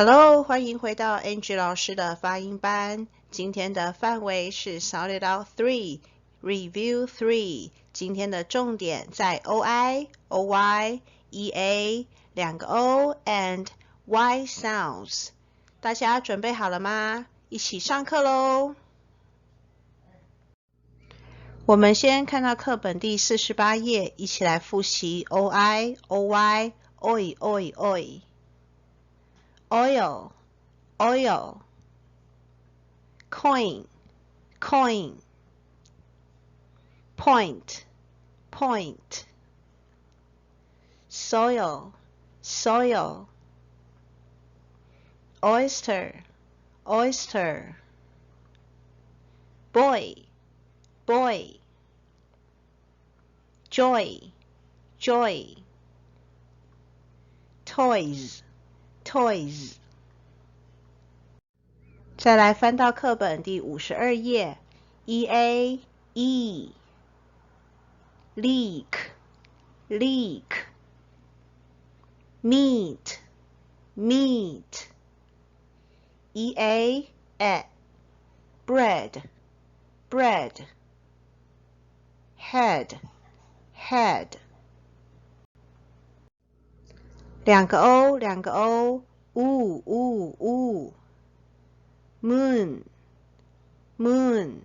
Hello， 欢迎回到 Angie 老师的发音班。今天的范围是 Sound It Out 3 Review 3。今天的重点在 OI、OY、EA 两个 O and Y sounds。大家准备好了吗？一起上课喽！我们先看到课本第48页，一起来复习 OI、OY、Oil、Oil、Coin, coin, point, point, soil, soil, oyster, oyster, boy, boy, joy, joy, toys, toys。再来翻到课本第52页 ，EA E leak leak meat meat EA bread bread head head 两个 O 两个 O oo oo oo moon moon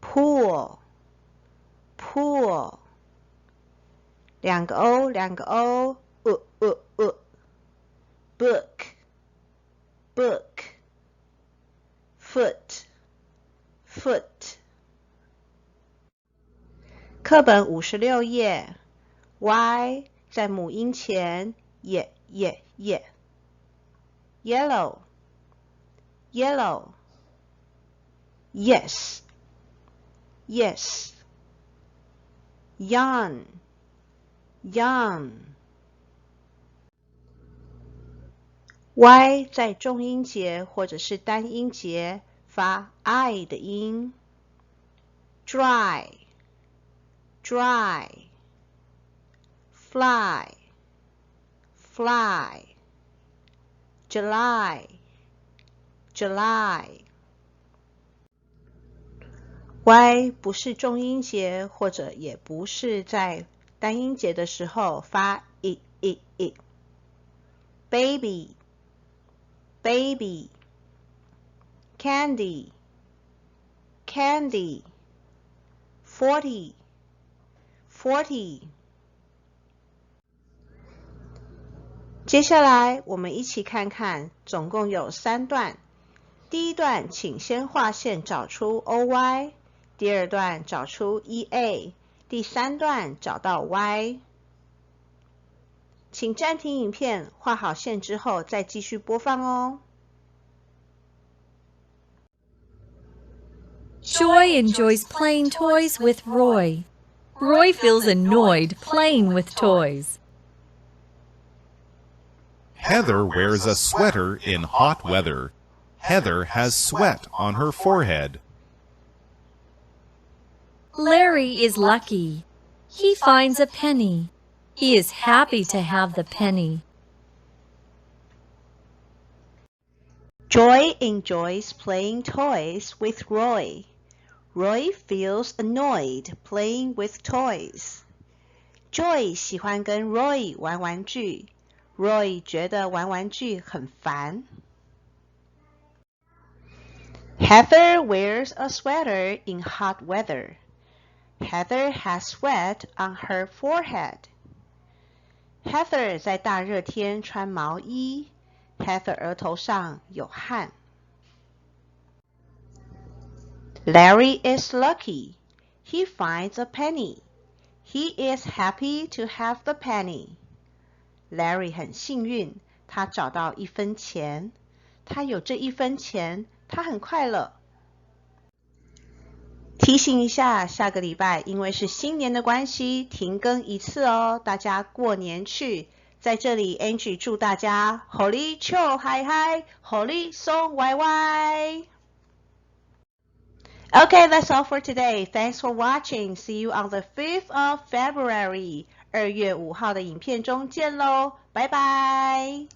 pool pool 两个 O 两个 O book book foot foot 课本56页 Y 在母音前也 yellow yellow yes yes yarn yarn Y 在重音节或者是单音节发 I 的音 dry dry fly fly July July Y 不是重音节或者也不是在单音节的时候发 i baby baby candy candy 40 40接下来我们一起看看总共有3段第一段请先画线找出 OY 第二段找出 EA 第三段找到 Y 请暂停影片画好线之后再继续播放哦 Joy enjoys playing toys with Roy. Roy feels annoyed playing with toys. Heather wears a sweater in hot weather. Heather has sweat on her forehead. Larry is lucky. He finds a penny. He is happy to have the penny. Joy enjoys playing toys with Roy. Roy feels annoyed playing with toys. Joy 喜欢跟 Roy 玩玩具 Roy 觉得玩玩具很烦 Heather wears a sweater in hot weather. Heather has sweat on her forehead. Heather 在大热天穿毛衣 Heather 额头上有汗Larry is lucky. He finds a penny. He is happy to have the penny. Larry 很幸运，他找到1分钱。他有这1分钱，他很快乐。提醒一下，下个礼拜因为是新年的关系，停更1次哦。大家过年去。在这里 Angie 祝大家 Holy 笑嗨嗨 Holy 松歪歪 Okay, that's all for today. Thanks for watching. See you on the 5th of February. 2月5号的影片中见咯，拜拜。